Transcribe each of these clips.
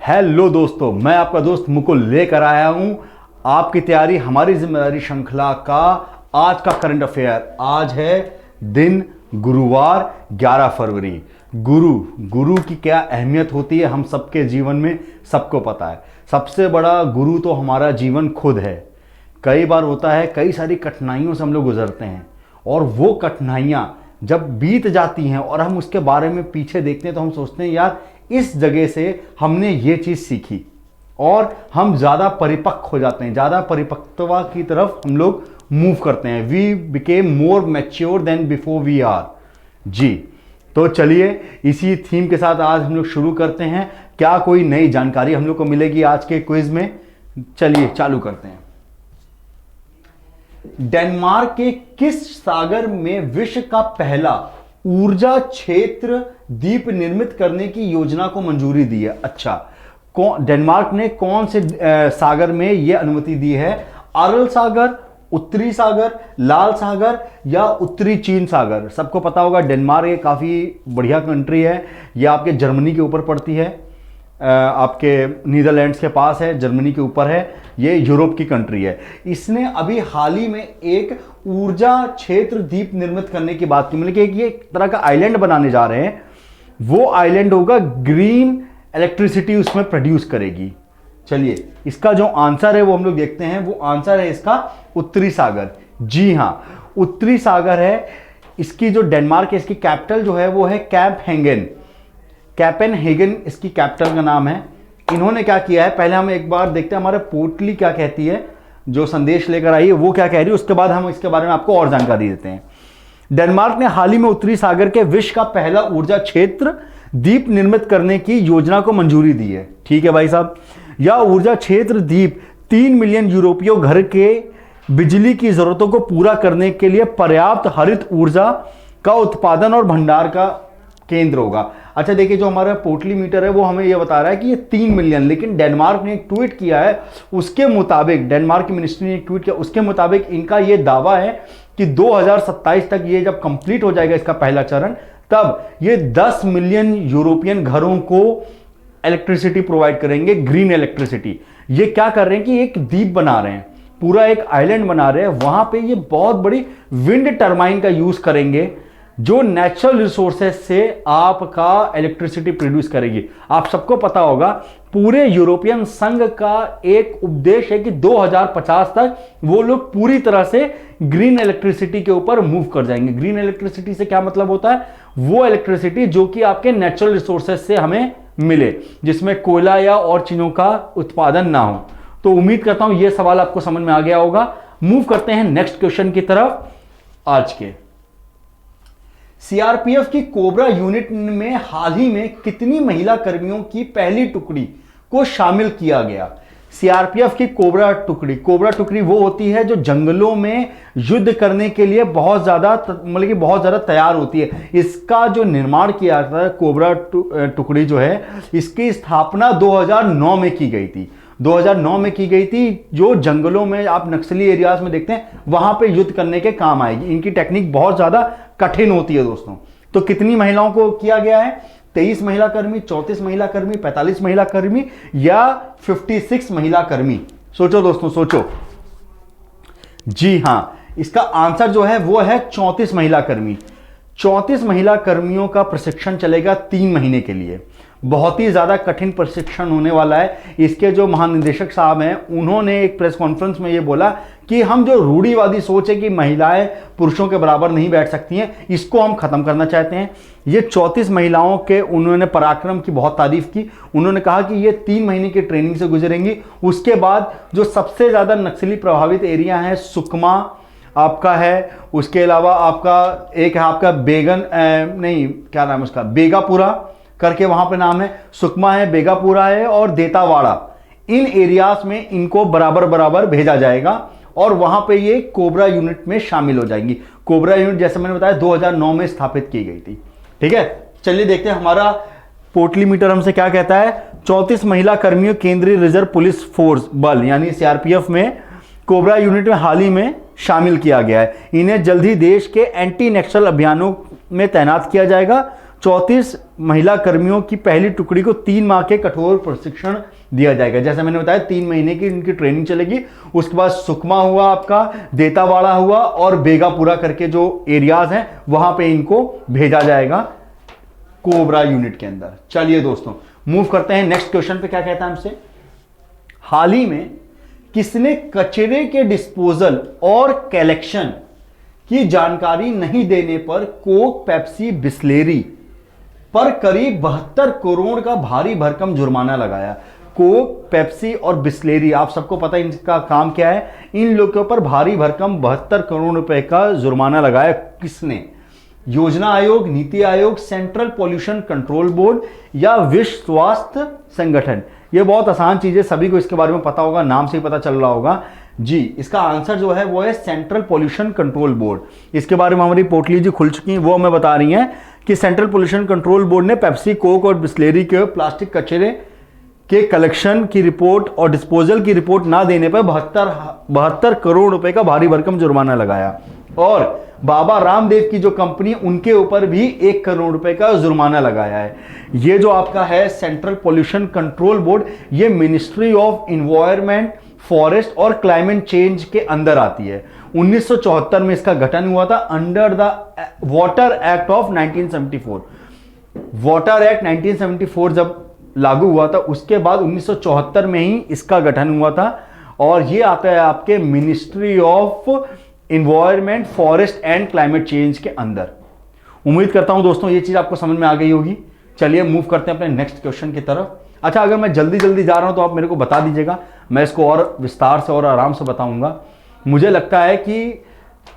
Hello दोस्तों, मैं आपका दोस्त मुकुल लेकर आया हूं आपकी तैयारी हमारी जिम्मेदारी श्रृंखला का आज का करंट अफेयर। आज है दिन गुरुवार 11 फरवरी। गुरु की क्या अहमियत होती है हम सबके जीवन में सबको पता है। सबसे बड़ा गुरु तो हमारा जीवन खुद है। कई बार होता है, कई सारी कठिनाइयों से हम लोग गुजरते हैं और वो कठिनाइयाँ जब बीत जाती हैं और हम उसके बारे में पीछे देखते हैं तो हम सोचते हैं यार इस जगह से हमने ये चीज़ सीखी और हम ज़्यादा परिपक्व हो जाते हैं, ज़्यादा परिपक्वता की तरफ हम लोग मूव करते हैं। We became more mature than before we are जी। तो चलिए इसी थीम के साथ आज हम लोग शुरू करते हैं। क्या कोई नई जानकारी हम लोग को मिलेगी आज के क्विज में? चलिए चालू करते हैं। डेनमार्क के किस सागर में विश्व का पहला ऊर्जा क्षेत्र द्वीप निर्मित करने की योजना को मंजूरी दी है? अच्छा, डेनमार्क ने कौन से सागर में यह अनुमति दी है? अरल सागर, उत्तरी सागर, लाल सागर या उत्तरी चीन सागर? सबको पता होगा डेनमार्क एक काफी बढ़िया कंट्री है। यह आपके जर्मनी के ऊपर पड़ती है, आपके नीदरलैंड्स के पास है, जर्मनी के ऊपर है। ये यूरोप की कंट्री है। इसने अभी हाल ही में एक ऊर्जा क्षेत्र द्वीप निर्मित करने की बात की, मतलब कि ये एक तरह का आइलैंड बनाने जा रहे हैं। वो आइलैंड होगा ग्रीन इलेक्ट्रिसिटी उसमें प्रोड्यूस करेगी। चलिए इसका जो आंसर है वो हम लोग देखते हैं। वो आंसर है इसका उत्तरी सागर। जी हां, उत्तरी सागर है। इसकी जो डेनमार्क है इसकी कैपिटल जो है वो है कैपेनहेगन इसकी कैपिटल का नाम है। इन्होंने क्या किया है, पहले हम एक बार देखते हैं हमारे पोर्टली क्या कहती है, जो संदेश लेकर आई है वो क्या कह रही है, उसके बाद हम इसके बारे में आपको और जानकारी देते हैं। डेनमार्क ने हाल ही में उत्तरी सागर के विश्व का पहला ऊर्जा क्षेत्र द्वीप निर्मित करने की योजना को मंजूरी दी है। ठीक है भाई साहब, यह ऊर्जा क्षेत्र द्वीप 3 मिलियन यूरोपीय घर के बिजली की जरूरतों को पूरा करने के लिए पर्याप्त हरित ऊर्जा का उत्पादन और भंडार का केंद्र होगा। अच्छा देखिए, जो हमारा पोर्टली मीटर है वो हमें यह बता रहा है कि ये 3 मिलियन, लेकिन डेनमार्क ने एक ट्वीट किया है उसके मुताबिक, डेनमार्क की मिनिस्ट्री ने एक ट्वीट किया उसके मुताबिक इनका यह दावा है कि 2027 तक ये जब कंप्लीट हो जाएगा इसका पहला चरण, तब ये 10 मिलियन यूरोपियन घरों को इलेक्ट्रिसिटी प्रोवाइड करेंगे, ग्रीन इलेक्ट्रिसिटी। ये क्या कर रहे हैं कि एक द्वीप बना रहे हैं, पूरा एक आइलैंड बना रहे हैं। वहां पे ये बहुत बड़ी विंड टर्बाइन का यूज करेंगे जो नेचुरल रिसोर्सेज से आपका इलेक्ट्रिसिटी प्रोड्यूस करेगी। आप सबको पता होगा पूरे यूरोपियन संघ का एक उद्देश्य है कि 2050 तक वो लोग पूरी तरह से ग्रीन इलेक्ट्रिसिटी के ऊपर मूव कर जाएंगे। ग्रीन इलेक्ट्रिसिटी से क्या मतलब होता है? वो इलेक्ट्रिसिटी जो कि आपके नेचुरल रिसोर्सेज से हमें मिले, जिसमें कोयला या और चीजों का उत्पादन ना हो। तो उम्मीद करता हूं यह सवाल आपको समझ में आ गया होगा। मूव करते हैं नेक्स्ट क्वेश्चन की तरफ। आज के सीआरपीएफ की कोबरा यूनिट में हाल ही में कितनी महिला कर्मियों की पहली टुकड़ी को शामिल किया गया? सीआरपीएफ की कोबरा टुकड़ी वो होती है जो जंगलों में युद्ध करने के लिए बहुत ज्यादा तैयार होती है। इसका जो निर्माण किया था कोबरा टुकड़ी जो है, इसकी स्थापना 2009 में की गई थी। 2009 में की गई थी, जो जंगलों में आप नक्सली एरियाज में देखते हैं वहां पे युद्ध करने के काम आएगी। इनकी टेक्निक बहुत ज्यादा कठिन होती है दोस्तों। तो कितनी महिलाओं को किया गया है? 23 महिला कर्मी, 34 महिला कर्मी, 45 महिला कर्मी या 56 महिला कर्मी? सोचो दोस्तों, सोचो। जी हां, इसका आंसर जो है वो है 34 महिला कर्मी। 34 महिला कर्मियों का प्रशिक्षण चलेगा 3 महीने के लिए। बहुत ही ज्यादा कठिन प्रशिक्षण होने वाला है। इसके जो महानिदेशक साहब हैं उन्होंने एक प्रेस कॉन्फ्रेंस में ये बोला कि हम जो रूढ़िवादी सोच है कि महिलाएं पुरुषों के बराबर नहीं बैठ सकती हैं, इसको हम खत्म करना चाहते हैं। ये 34 महिलाओं के उन्होंने पराक्रम की बहुत तारीफ की। उन्होंने कहा कि ये 3 महीने की ट्रेनिंग से गुजरेंगी। उसके बाद जो सबसे ज्यादा नक्सली प्रभावित एरिया है सुकमा आपका है, उसके अलावा आपका एक है आपका क्या नाम है उसका, बेगापुरा करके वहां पे नाम है, सुकमा है, बेगापुरा है और देतावाड़ा। इन एरियाज में इनको बराबर भेजा जाएगा और वहां पे ये कोबरा यूनिट में शामिल हो जाएंगी। कोबरा यूनिट जैसे मैंने बताया 2009 में स्थापित की गई थी। ठीक है, चलिए देखते हैं हमारा पोर्टली मीटर हमसे क्या कहता है। 34 महिला कर्मियों केंद्रीय रिजर्व पुलिस फोर्स बल यानी सीआरपीएफ में कोबरा यूनिट में हाल ही में शामिल किया गया है। इन्हें जल्द ही देश के एंटी नक्सल अभियानों में तैनात किया जाएगा 34 महिला कर्मियों की पहली टुकड़ी को 3 माह के कठोर प्रशिक्षण दिया जाएगा। जैसे मैंने बताया 3 महीने की इनकी ट्रेनिंग चलेगी। उसके बाद सुकमा हुआ, आपका देतावाड़ा हुआ और बेगापुरा करके जो एरियाज हैं वहां पे इनको भेजा जाएगा कोबरा यूनिट के अंदर। चलिए दोस्तों मूव करते हैं नेक्स्ट क्वेश्चन पे। क्या कहता है हमसे, हाल ही में किसने कचरे के डिस्पोजल और कलेक्शन की जानकारी नहीं देने पर कोक, पेप्सी, बिस्लेरी पर करीब 72 करोड़ का भारी भरकम जुर्माना लगाया। कोक, पेप्सी और बिस्लेरी, आप सबको पता है इनका काम क्या है। इन लोगों के ऊपर भारी भरकम 72 करोड़ रुपए का जुर्माना लगाया किसने? योजना आयोग, NITI Aayog, central pollution control board या विश्व स्वास्थ्य संगठन। ये बहुत आसान चीज है, सभी को इसके बारे में पता होगा, नाम से ही पता चल रहा होगा जी। इसका आंसर जो है वो है सेंट्रल पॉल्यूशन कंट्रोल बोर्ड। इसके बारे में हमारी पोटली जी खुल चुकी हैं, वो हमें बता रही हैं कि सेंट्रल पॉल्यूशन कंट्रोल बोर्ड ने पेप्सी, कोक और बिस्लेरी के प्लास्टिक कचरे के कलेक्शन की रिपोर्ट और डिस्पोजल की रिपोर्ट ना देने पर 72 करोड़ रुपए का भारी भरकम जुर्माना लगाया। और बाबा रामदेव की जो कंपनी, उनके ऊपर भी 1 करोड़ रुपए का जुर्माना लगाया है। ये जो आपका है सेंट्रल पॉल्यूशन कंट्रोल बोर्ड, ये मिनिस्ट्री ऑफ इन्वायरमेंट, फॉरेस्ट और क्लाइमेट चेंज के अंदर आती है। 1974 में इसका गठन हुआ था under the water act of 1974। Water act 1974 जब लागू हुआ था, उसके बाद 1974 में ही इसका गठन हुआ था। और ये आता है आपके ministry of environment, forest and climate change के अंदर। उम्मीद करता हूं दोस्तों ये चीज आपको समझ में आ गई होगी। चलिए मूव करते हैं अपने नेक्स्ट क्वेश्चन की तरफ। अच्छा, अगर मैं जल्दी जल्दी जा रहा हूं तो आप मेरे को बता दीजिएगा, मैं इसको और विस्तार से और आराम से बताऊंगा। मुझे लगता है कि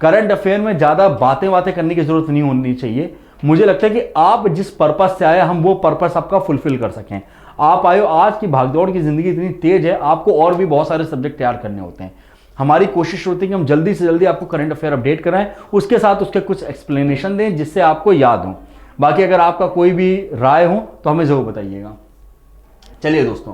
करंट अफेयर में ज्यादा बातें करने की जरूरत नहीं होनी चाहिए। मुझे लगता है कि आप जिस पर्पस से आए, हम वो पर्पस आपका फुलफिल कर सकें। आप आए, आज की भागदौड़ की जिंदगी इतनी तेज है, आपको और भी बहुत सारे सब्जेक्ट तैयार करने होते हैं। हमारी कोशिश होती है कि हम जल्दी से जल्दी आपको करंट अफेयर अपडेट कराएं, उसके साथ उसके कुछ एक्सप्लेनेशन दें जिससे आपको याद हो। बाकी अगर आपका कोई भी राय हो तो हमें जरूर बताइएगा। चलिए दोस्तों,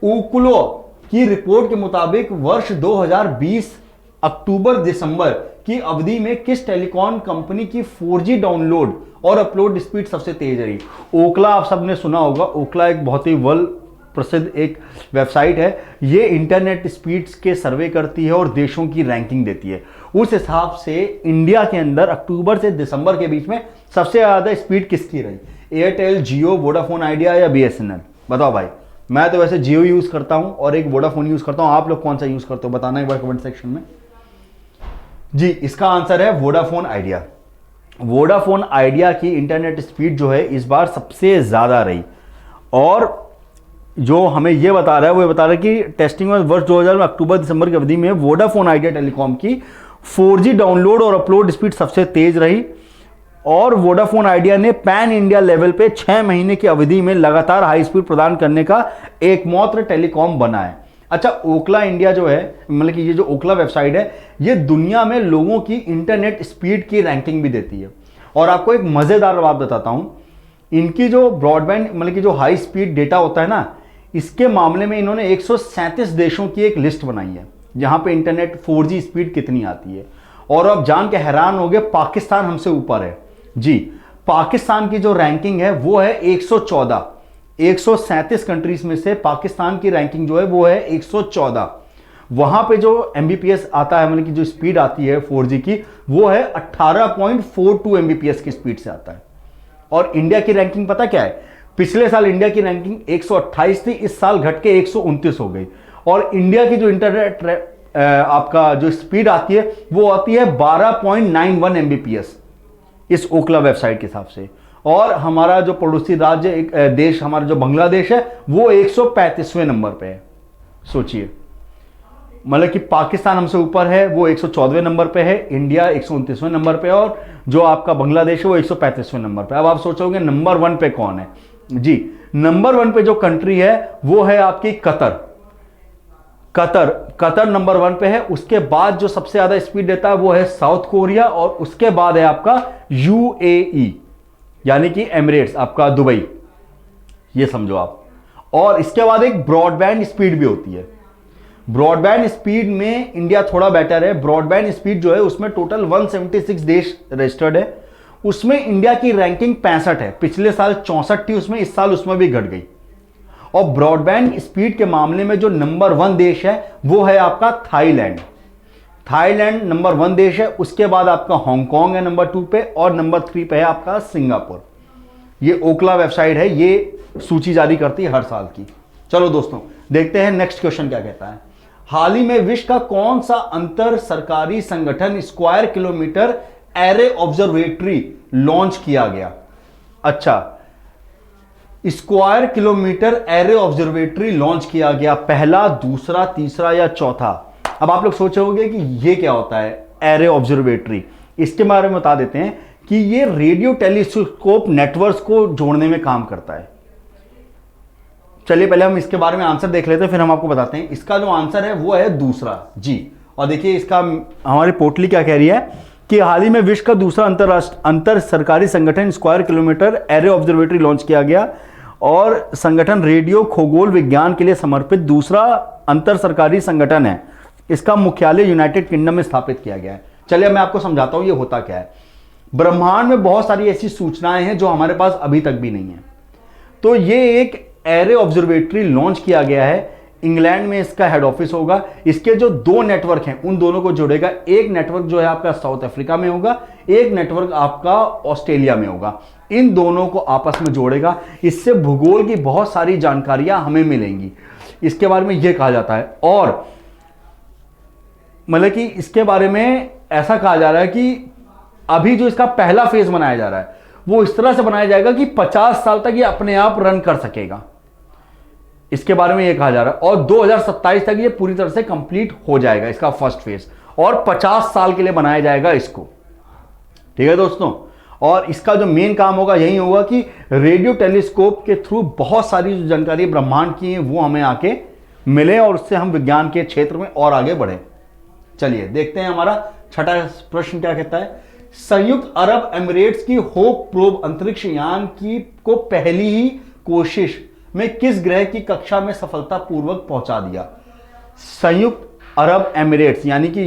ओक्लो की रिपोर्ट के मुताबिक वर्ष 2020 अक्टूबर-दिसंबर की अवधि में किस टेलीकॉम कंपनी की 4G डाउनलोड और अपलोड स्पीड सबसे तेज रही? ओक्ला आप सबने सुना होगा। ओक्ला एक बहुत ही वर्ल्ड प्रसिद्ध एक वेबसाइट है। ये इंटरनेट स्पीड्स के सर्वे करती है और देशों की रैंकिंग देती है। उस हिसाब से इंडिया के अंदर अक्टूबर से दिसंबर के बीच में सबसे ज्यादा स्पीड किसकी रही? एयरटेल, जियो, वोडाफोन आइडिया या BSNL? बताओ भाई। मैं तो वैसे जियो यूज करता हूं और एक वोडाफोन यूज करता हूं। आप लोग कौन सा यूज करते हो बताना एक बार कमेंट सेक्शन में जी। इसका आंसर है वोडाफोन आइडिया। वोडाफोन आइडिया की इंटरनेट स्पीड जो है इस बार सबसे ज्यादा रही। और जो हमें यह बता रहा है वो ये बता रहा है कि टेस्टिंग में वर्ष 2000 में अक्टूबर-दिसंबर की अवधि में वोडाफोन आइडिया टेलीकॉम की 4G डाउनलोड और अपलोड स्पीड सबसे तेज रही। और वोडाफोन आइडिया ने पैन इंडिया लेवल पे 6 महीने की अवधि में लगातार हाई स्पीड प्रदान करने का एकमात्र टेलीकॉम बना है। अच्छा, ओक्ला इंडिया जो है, मतलब कि ये जो ओक्ला वेबसाइट है, ये दुनिया में लोगों की इंटरनेट स्पीड की रैंकिंग भी देती है। और आपको एक मजेदार बात बताता हूं, इनकी जो ब्रॉडबैंड मतलब कि जो हाई स्पीड डेटा होता है ना, इसके मामले में इन्होंने 137 देशों की एक लिस्ट बनाई है जहां पे इंटरनेट 4G स्पीड कितनी आती है। और अब जान के हैरान हो गए, पाकिस्तान हमसे ऊपर है जी। पाकिस्तान की जो रैंकिंग है वो है 114। 137 कंट्रीज में से पाकिस्तान की रैंकिंग जो है वो है 114। वहां पे जो MBPS आता है, मतलब कि जो स्पीड आती है 4G की, वो है 18.42 MBPS की स्पीड से आता है। और इंडिया की रैंकिंग पता क्या है? पिछले साल इंडिया की रैंकिंग 128 थी, इस साल घट के 129 हो गई। और इंडिया की जो इंटरनेट आपका जो स्पीड आती है वो आती है 12.91 MBPS इस ओक्ला वेबसाइट के हिसाब से। और हमारा जो पड़ोसी राज्य एक देश, हमारा जो बांग्लादेश है, वो 135वें नंबर पे है। सोचिए, मतलब कि पाकिस्तान हमसे ऊपर है, वो 114वें नंबर पे है, इंडिया 129वें नंबर पे है, और जो आपका बांग्लादेश है वो 135वें नंबर पे। अब आप सोचोगे नंबर 1 पे कौन है जी? नंबर 1 पे जो कंट्री है वो है आपकी कतर। कतर नंबर 1 पे है। उसके बाद जो सबसे ज्यादा स्पीड देता है वो है साउथ कोरिया, और उसके बाद है आपका UAE यानी कि एमिरेट्स, आपका दुबई, ये समझो आप। और इसके बाद एक ब्रॉडबैंड स्पीड भी होती है। ब्रॉडबैंड स्पीड में इंडिया थोड़ा बेटर है। ब्रॉडबैंड स्पीड जो है उसमें टोटल 176 देश रजिस्टर्ड है। उसमें इंडिया की रैंकिंग 65 है। पिछले साल 64 थी उसमें, इस साल उसमें भी घट गई। और ब्रॉडबैंड स्पीड के मामले में जो नंबर 1 देश है वो है आपका थाईलैंड। थाईलैंड नंबर 1 देश है। उसके बाद आपका हांगकांग है नंबर 2 पे, और नंबर 3 पे है आपका सिंगापुर। ये ओकला वेबसाइट है, ये सूची जारी करती है हर साल की। चलो दोस्तों देखते हैं नेक्स्ट क्वेश्चन क्या कहता है। हाल ही में विश्व का कौन सा अंतर सरकारी संगठन square kilometre array observatory launch किया गया? अच्छा, square kilometre array observatory launch किया गया, पहला, दूसरा, तीसरा या चौथा? अब आप लोग सोचोगे कि ये क्या होता है एरे ऑब्जर्वेटरी। इसके बारे में बता देते हैं कि ये रेडियो टेलीस्कोप नेटवर्क को जोड़ने में काम करता है। चलिए पहले हम इसके बारे में आंसर देख लेते हैं, फिर हम आपको बताते हैं। इसका जो आंसर है वो है दूसरा जी। और देखिए इसका हमारी पोर्टली क्या कह रही है कि हाल ही में विश्व का दूसरा अंतर सरकारी संगठन square kilometre array observatory launch किया गया, और संगठन रेडियो खगोल विज्ञान के लिए समर्पित दूसरा अंतर सरकारी संगठन है। इसका मुख्यालय यूनाइटेड किंगडम में स्थापित किया गया है। चलिए मैं आपको समझाता हूं ये होता क्या है। ब्रह्मांड में बहुत सारी ऐसी सूचनाएं हैं जो हमारे पास अभी तक भी नहीं है। तो ये एक एरे ऑब्जर्वेटरी लॉन्च किया गया है, इंग्लैंड में इसका हेड ऑफिस होगा। इसके जो 2 नेटवर्क हैं उन दोनों को जोड़ेगा। एक नेटवर्क जो है आपका साउथ अफ्रीका में होगा, एक नेटवर्क आपका ऑस्ट्रेलिया में होगा। इन दोनों को आपस में जोड़ेगा। इससे भूगोल की बहुत सारी जानकारियां हमें मिलेंगी, इसके बारे में यह कहा जाता है। और मतलब कि इसके बारे में ऐसा कहा जा रहा है कि अभी जो इसका पहला फेज बनाया जा रहा है वो इस तरह से बनाया जाएगा कि 50 साल तक ये अपने आप रन कर सकेगा, इसके बारे में ये कहा जा रहा है। और 2027 तक ये पूरी तरह से कंप्लीट हो जाएगा इसका फर्स्ट फेज, और 50 साल के लिए बनाया जाएगा इसको। ठीक है दोस्तों, और इसका जो मेन काम होगा यही होगा कि रेडियो टेलीस्कोप के थ्रू बहुत सारी जो जानकारी ब्रह्मांड की है वो हमें आके मिले, और उससे हम विज्ञान के क्षेत्र में और आगे बढ़े। चलिए देखते हैं हमारा छठा प्रश्न क्या कहता है। संयुक्त अरब एमिरेट्स की होप प्रोब अंतरिक्ष यान की को पहली ही कोशिश में किस ग्रह की कक्षा में सफलतापूर्वक पहुंचा दिया? संयुक्त अरब एमिरेट्स यानी कि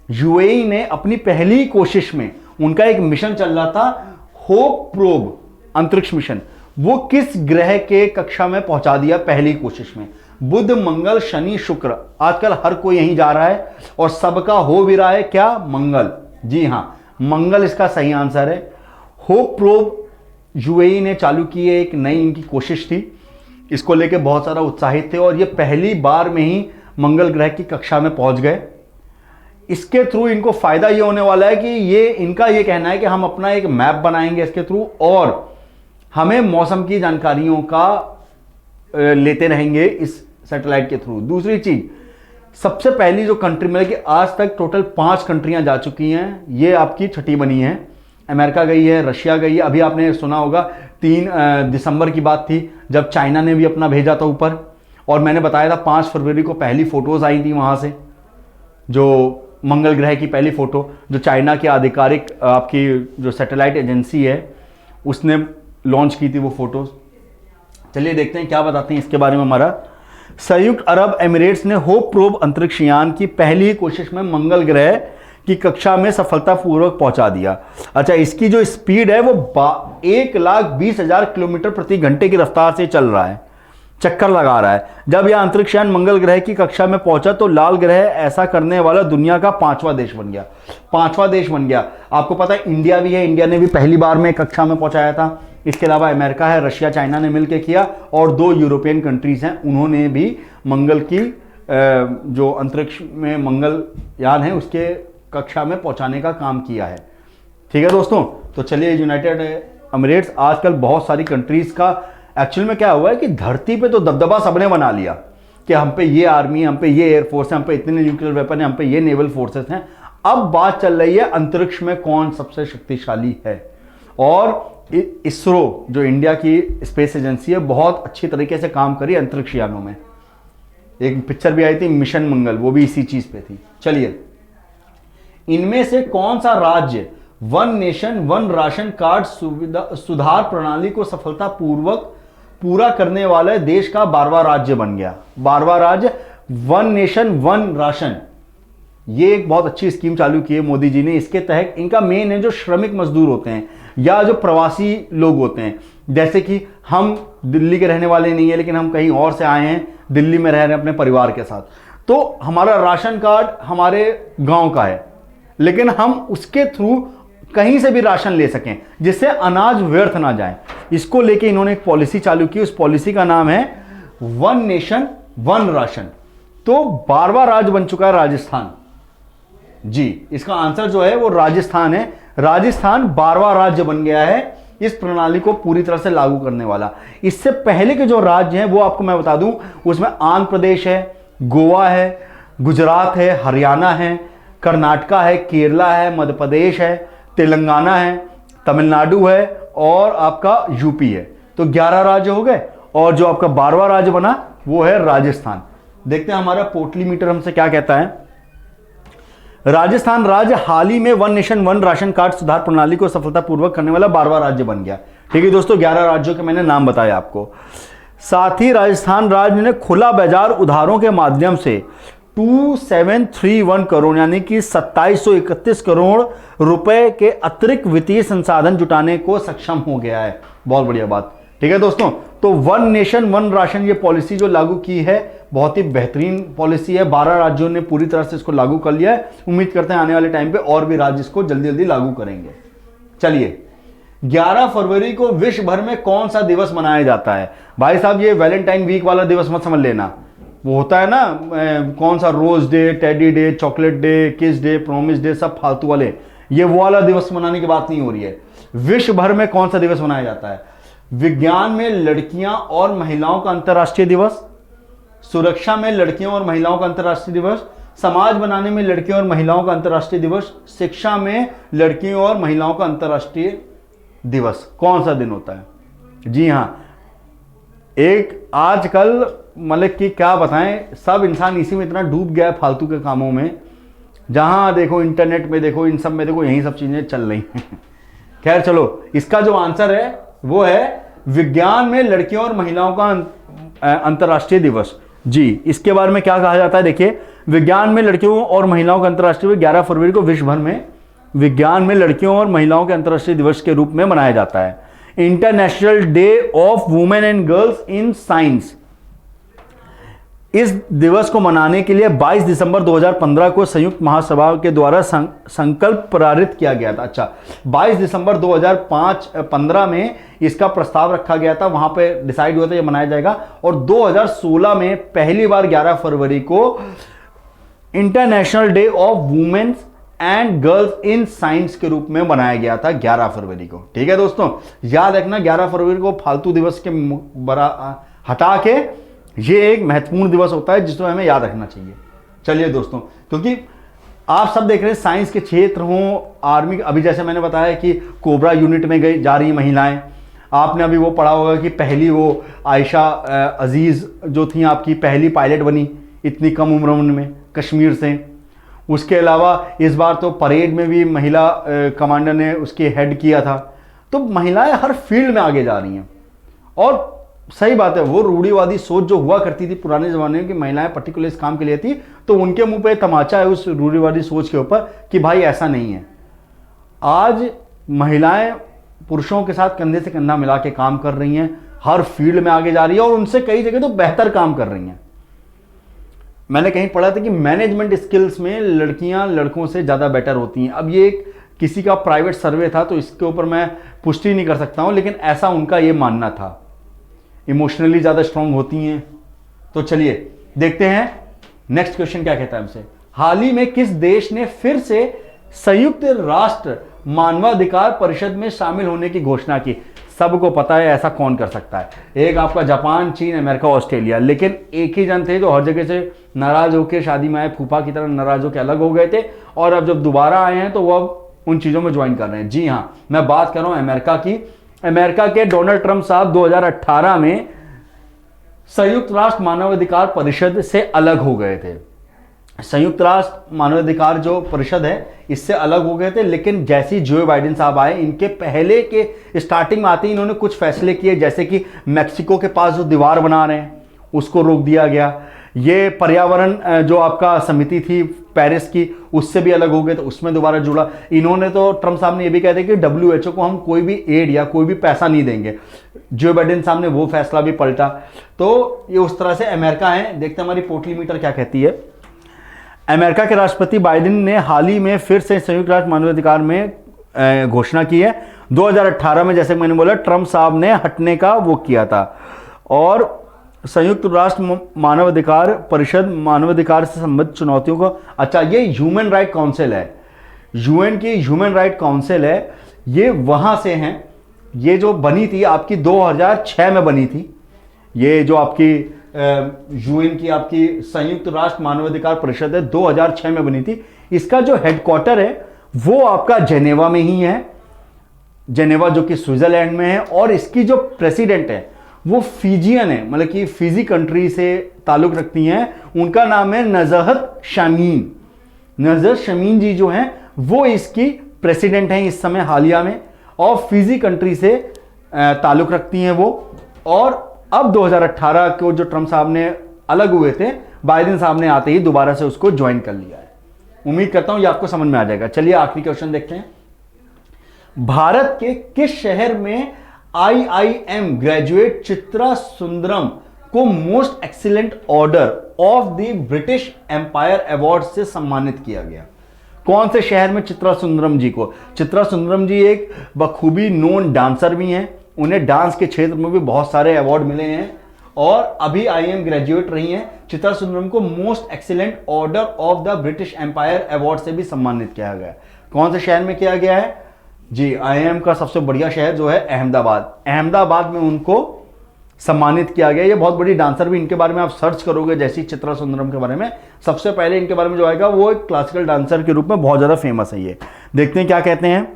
यूएई ने अपनी पहली कोशिश में, उनका एक मिशन चल रहा था होप प्रोब अंतरिक्ष मिशन, वो किस ग्रह के कक्षा में पहुंचा दिया पहली कोशिश में? बुध, मंगल, शनि, शुक्र। आजकल हर कोई यहीं जा रहा है और सबका हो भी रहा है क्या? मंगल। जी हां, मंगल इसका सही आंसर है। होप प्रोब यूएई ने चालू की है, एक नई इनकी कोशिश थी, इसको लेके बहुत सारा उत्साहित थे, और ये पहली बार में ही मंगल ग्रह की कक्षा में पहुंच गए। इसके थ्रू इनको फायदा ये होने वाला है कि ये इनका ये कहना है कि हम अपना एक मैप बनाएंगे इसके थ्रू, और हमें मौसम की जानकारियों का लेते रहेंगे इस सैटेलाइट के थ्रू। दूसरी चीज, सबसे पहली जो कंट्री मतलब कि आज तक टोटल 5 कंट्रियां जा चुकी हैं, ये आपकी छठी बनी है। अमेरिका गई है, रशिया गई है, अभी आपने सुना होगा 3 दिसंबर की बात थी जब चाइना ने भी अपना भेजा था ऊपर, और मैंने बताया था 5 फरवरी को पहली फोटोज आई थी वहां से, जो मंगल ग्रह की पहली फोटो जो चाइना की आधिकारिक आपकी जो सैटेलाइट एजेंसी है उसने लॉन्च की थी वो फोटोज। चलिए देखते हैं क्या बताते हैं इसके बारे में हमारा। संयुक्त अरब एमिरेट्स ने होप प्रोब अंतरिक्ष यान की पहली कोशिश में मंगल ग्रह की कक्षा में सफलतापूर्वक पहुंचा दिया। अच्छा, इसकी जो स्पीड है वो 1,20,000 किलोमीटर प्रति घंटे की रफ्तार से चल रहा है, चक्कर लगा रहा है। जब यह अंतरिक्ष यान मंगल ग्रह की कक्षा में पहुंचा तो लाल ग्रह ऐसा करने वाला दुनिया का 5वां देश बन गया। 5वां देश बन गया। आपको पता है इंडिया भी है, इंडिया ने भी पहली बार में कक्षा में पहुंचाया था। इसके अलावा अमेरिका है, रशिया, चाइना ने मिलकर किया, और 2 यूरोपियन कंट्रीज हैं, उन्होंने भी मंगल की जो अंतरिक्ष में मंगल यान है उसके कक्षा में पहुंचाने का काम किया है। ठीक है दोस्तों, तो चलिए यूनाइटेड एमिरेट्स, आजकल बहुत सारी कंट्रीज का एक्चुअल में क्या हुआ है कि धरती पे तो दबदबा सबने बना लिया कि हम पे ये आर्मी, हम पे ये एयरफोर्स है, हम पे इतने न्यूक्लियर वेपन है, हम पे ये नेवल फोर्सेस हैं। अब बात चल रही है अंतरिक्ष में कौन सबसे शक्तिशाली है, और इसरो जो इंडिया की स्पेस एजेंसी है बहुत अच्छी तरीके से काम करी अंतरिक्ष यानों में। एक पिक्चर भी आई थी मिशन मंगल, वो भी इसी चीज पे थी। चलिए, इनमें से कौन सा राज्य one nation one ration card सुधार प्रणाली को सफलतापूर्वक पूरा करने वाले देश का 12वां राज्य बन गया? 12वां राज्य वन नेशन वन राशन, ये एक बहुत अच्छी स्कीम चालू की है मोदी जी ने। इसके तहत इनका मेन है जो श्रमिक मजदूर होते हैं या जो प्रवासी लोग होते हैं, जैसे कि हम दिल्ली के रहने वाले नहीं है लेकिन हम कहीं और से आए हैं, दिल्ली में रह रहे हैं अपने परिवार के साथ, तो हमारा राशन कार्ड हमारे गांव का है लेकिन हम उसके थ्रू कहीं से भी राशन ले सकें जिससे अनाज व्यर्थ ना जाए। इसको लेके इन्होंने एक पॉलिसी चालू की, उस पॉलिसी का नाम है वन नेशन वन राशन। तो 12वां राज्य बन चुका है राजस्थान। जी, इसका आंसर जो है वो राजस्थान है। राजस्थान 12वां राज्य बन गया है इस प्रणाली को पूरी तरह से लागू करने वाला। इससे पहले के जो राज्य हैं वो आपको मैं बता दूं, उसमें आंध्र प्रदेश है, गोवा है, गुजरात है, हरियाणा है, कर्नाटका है, केरला है, मध्य प्रदेश है, तेलंगाना है, तमिलनाडु है और आपका यूपी है। तो 11 राज्य हो गए और जो आपका 12वां राज्य बना वो है राजस्थान। देखते हैं हमारा पोटली मीटर हमसे क्या कहता है। राजस्थान राज्य हाल ही में one nation one ration card सुधार प्रणाली को सफलतापूर्वक करने वाला 12वां राज्य बन गया। ठीक है दोस्तों, 11 राज्यों के मैंने नाम बताया आपको। साथ ही राजस्थान राज्य ने खुला बाजार उधारों के माध्यम से 2731 करोड़ यानी कि 2731 करोड़ रुपए के अतिरिक्त वित्तीय संसाधन जुटाने को सक्षम हो गया है। बहुत बढ़िया बात। ठीक है दोस्तों, तो वन नेशन वन राशन ये पॉलिसी जो लागू की है बहुत ही बेहतरीन पॉलिसी है। 12 राज्यों ने पूरी तरह से इसको लागू कर लिया है। उम्मीद करते हैं आने वाले टाइम पे और भी राज्य इसको जल्दी जल्दी लागू करेंगे। चलिए, 11 फरवरी को विश्व भर में कौन सा दिवस मनाया जाता है? भाई साहब, ये वैलेंटाइन वीक वाला दिवस मत समझ लेना। वो होता है ना कौन सा rose day, teddy day, chocolate day, kiss day, promise day, सब फालतू वाले, ये वो वाला दिवस मनाने की बात नहीं हो रही है। विश्व भर में कौन सा दिवस मनाया जाता है? विज्ञान में लड़कियां और महिलाओं का अंतर्राष्ट्रीय दिवस, सुरक्षा में लड़कियों और महिलाओं का अंतर्राष्ट्रीय दिवस, समाज बनाने में लड़कियों और महिलाओं का अंतर्राष्ट्रीय दिवस, शिक्षा में लड़कियों और महिलाओं का अंतर्राष्ट्रीय दिवस। कौन सा दिन होता है? जी हां, एक आजकल मतलब कि क्या बताएं, सब इंसान इसी में इतना डूब गया है फालतू के कामों में। जहां देखो इंटरनेट में देखो, इन सब में देखो, यही सब चीजें चल रही हैं। खैर चलो, इसका जो आंसर है वो है विज्ञान में लड़कियों और महिलाओं का अंतर्राष्ट्रीय दिवस। जी, इसके बारे में क्या कहा जाता है देखिए, विज्ञान में लड़कियों और महिलाओं का अंतर्राष्ट्रीय दिवस 11 फरवरी को विश्व भर में विज्ञान में लड़कियों और महिलाओं के अंतर्राष्ट्रीय दिवस के रूप में मनाया जाता है। International day of women and girls in science, इस दिवस को मनाने के लिए 22 दिसंबर 2015 को संयुक्त महासभा के द्वारा संकल्प पारित किया गया था। अच्छा, 22 दिसंबर 2015 में इसका प्रस्ताव रखा गया था, वहां पे डिसाइड हुआ था ये मनाया जाएगा। और 2016 में पहली बार 11 फरवरी को international day of women's and girls in science के रूप में मनाया गया था 11 फरवरी को। ठीक है दोस्तों, याद रखना 11 फरवरी को फालतू दिवस के हटा के ये एक महत्वपूर्ण दिवस होता है जिसको हमें याद रखना चाहिए। चलिए दोस्तों, क्योंकि आप सब देख रहे हैं साइंस के क्षेत्र हों, आर्मी, अभी जैसे मैंने बताया कि कोबरा यूनिट में गई जा रही महिलाएं, आपने अभी वो पढ़ा होगा कि पहली वो आयशा अजीज जो थी आपकी पहली पायलट बनी इतनी कम उम्र में कश्मीर से। उसके अलावा इस बार तो परेड में भी महिला कमांडर ने उसके हेड किया था। तो महिलाएं हर फील्ड में आगे जा रही हैं। और सही बात है, वो रूढ़िवादी सोच जो हुआ करती थी पुराने जमाने में कि महिलाएं पर्टिकुलर इस काम के लिए थी, तो उनके मुंह पे तमाचा है उस रूढ़िवादी सोच के ऊपर कि भाई ऐसा नहीं है। आज महिलाएं पुरुषों के साथ कंधे से कंधा मिला के काम कर रही हैं, हर फील्ड में आगे जा रही है और उनसे कई जगह तो बेहतर काम कर रही हैं। मैंने कहीं पढ़ा था कि मैनेजमेंट स्किल्स में लड़कियां लड़कों से ज़्यादा बेटर होती हैं। अब ये किसी का प्राइवेट सर्वे था तो इसके ऊपर मैं पुष्टि नहीं कर सकता हूं, लेकिन ऐसा उनका ये मानना था। इमोशनली ज़्यादा स्ट्रांग होती हैं। तो चलिए देखते हैं नेक्स्ट क्वेश्चन क्या कहता है हमसे। हाल ही में किस देश ने फिर से संयुक्त राष्ट्र मानवाधिकार परिषद में शामिल होने की घोषणा की? सबको पता है ऐसा कौन कर सकता है। एक आपका जापान, चीन, अमेरिका, ऑस्ट्रेलिया, लेकिन एक ही जन थे जो हर जगह से नाराज होकर शादी में आए, फूफा की तरह नाराज होकर अलग हो गए थे, और अब जब दोबारा आए हैं तो वो अब उन चीज़ों में ज्वाइन कर रहे हैं। जी हाँ, मैं बात कर रहा हूं अमेरिका की। अमेरिका के डोनाल्ड ट्रंप साहब 2018 में संयुक्त राष्ट्र मानवाधिकार परिषद से अलग हो गए थे। संयुक्त राष्ट्र मानवाधिकार जो परिषद है इससे अलग हो गए थे, लेकिन जैसे ही जो बाइडेन साहब आए, इनके पहले के स्टार्टिंग में आते ही इन्होंने कुछ फैसले किए, जैसे कि मैक्सिको के पास जो दीवार बना रहे हैं उसको रोक दिया गया। ये पर्यावरण जो आपका समिति थी पेरिस की, उससे भी अलग हो गए तो उसमें दोबारा जुड़ा। इन्होंने तो, ट्रम्प साहब ने ये भी कह दिया कि WHO को हम कोई भी एड या कोई भी पैसा नहीं देंगे। जो बाइडेन साहब ने वो फैसला भी पलटा। तो ये उस तरह से अमेरिका है। देखते हैं हमारी पोटली मीटर क्या कहती है। अमेरिका के राष्ट्रपति बाइडेन ने हाल ही में फिर से संयुक्त राष्ट्र मानवाधिकार में घोषणा की है। 2018 में जैसे मैंने बोला ट्रम्प साहब ने हटने का वो किया था, और संयुक्त राष्ट्र मानवाधिकार परिषद मानवाधिकार से संबंधित चुनौतियों को, अच्छा ये ह्यूमन राइट काउंसिल है, यूएन की ह्यूमन राइट काउंसिल है, ये वहां से हैं। ये जो बनी थी आपकी 2006 में बनी थी, ये जो आपकी यूएन की आपकी संयुक्त राष्ट्र मानवाधिकार परिषद है 2006 में बनी थी। इसका जो हेडक्वार्टर है वो आपका जेनेवा में ही है, जेनेवा जो कि स्विट्जरलैंड में है। और इसकी जो प्रेसिडेंट है वो फिजियन है, मतलब कि फिजी कंट्री से ताल्लुक रखती हैं। उनका नाम है नजहत शामीन। नजहत शामीन जी जो हैं वो इसकी प्रेसिडेंट हैं इस समय हालिया में, और फिजी कंट्री से ताल्लुक रखती हैं वो। और अब 2018 को जो ट्रम्प साहब ने अलग हुए थे, बाइडेन साहब ने आते ही दोबारा से उसको ज्वाइन कर लिया है। उम्मीद करता हूं ये आपको समझ में आ जाएगा। चलिए आखिरी क्वेश्चन देखते हैं। भारत के किस शहर में IIM ग्रेजुएट चित्रा सुंदरम को most excellent order of the British empire award से सम्मानित किया गया? कौन से शहर में चित्रा सुंदरम जी को? चित्रा सुंदरम जी एक बखूबी नोन डांसर भी हैं, उन्हें डांस के क्षेत्र में भी बहुत सारे अवार्ड मिले हैं, और अभी IIM ग्रेजुएट रही हैं। चित्रा सुंदरम को most excellent order of the British empire award से भी सम्मानित किया गया। कौन से शहर में किया गया है जी? IIM का सबसे बढ़िया शहर जो है अहमदाबाद, अहमदाबाद में उनको सम्मानित किया गया। ये बहुत बड़ी डांसर भी, इनके बारे में आप सर्च करोगे जैसी चित्रा सुंदरम के बारे में, सबसे पहले इनके बारे में जो आएगा वो एक क्लासिकल डांसर के रूप में बहुत ज़्यादा फेमस है ये। देखते हैं क्या कहते हैं।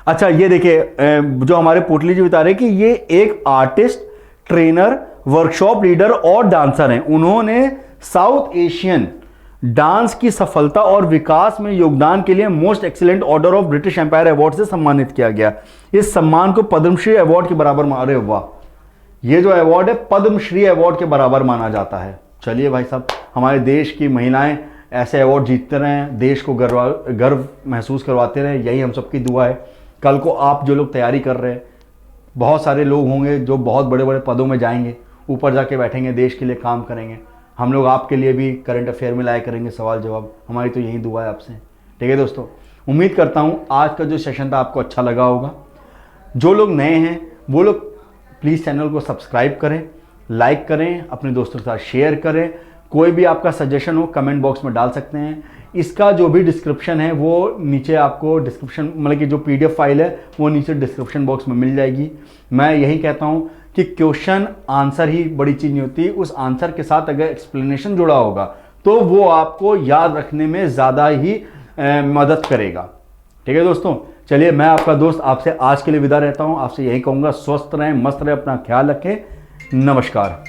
अच्छा ये देखिए, जो हमारे पोटली जी बता रहे हैं कि ये एक आर्टिस्ट, ट्रेनर, वर्कशॉप लीडर और डांसर हैं। उन्होंने साउथ एशियन डांस की सफलता और विकास में योगदान के लिए most excellent order of British empire award से सम्मानित किया गया। इस सम्मान को पद्मश्री अवार्ड के बराबर, अरे वाह, ये जो अवार्ड है पद्मश्री अवार्ड के बराबर माना जाता है। चलिए भाई साहब, हमारे देश की महिलाएं ऐसे अवार्ड जीतते रहें, देश को गर्व महसूस करवाते रहें, यही हम सबकी दुआ है। कल को आप जो लोग तैयारी कर रहे हैं, बहुत सारे लोग होंगे जो बहुत बड़े बड़े पदों में जाएंगे, ऊपर जाके बैठेंगे, देश के लिए काम करेंगे। हम लोग आपके लिए भी करंट अफेयर में लाया करेंगे सवाल जवाब। हमारी तो यही दुआ है आपसे। ठीक है दोस्तों, उम्मीद करता हूँ आज का जो सेशन था आपको अच्छा लगा होगा। जो लोग नए हैं वो लोग प्लीज़ चैनल को सब्सक्राइब करें, लाइक करें, अपने दोस्तों के साथ शेयर करें। कोई भी आपका सजेशन हो कमेंट बॉक्स में डाल सकते हैं। इसका जो भी डिस्क्रिप्शन है वो नीचे आपको डिस्क्रिप्शन, मतलब कि जो PDF फाइल है वो नीचे डिस्क्रिप्शन बॉक्स में मिल जाएगी। मैं यही कहता हूँ कि क्वेश्चन आंसर ही बड़ी चीज़ नहीं होती, उस आंसर के साथ अगर एक्सप्लेनेशन जुड़ा होगा तो वो आपको याद रखने में ज़्यादा ही मदद करेगा। ठीक है दोस्तों, चलिए मैं आपका दोस्त आपसे आज के लिए विदा रहता हूँ। आपसे यही कहूँगा, स्वस्थ रहें, मस्त रहें, अपना ख्याल रखें। नमस्कार।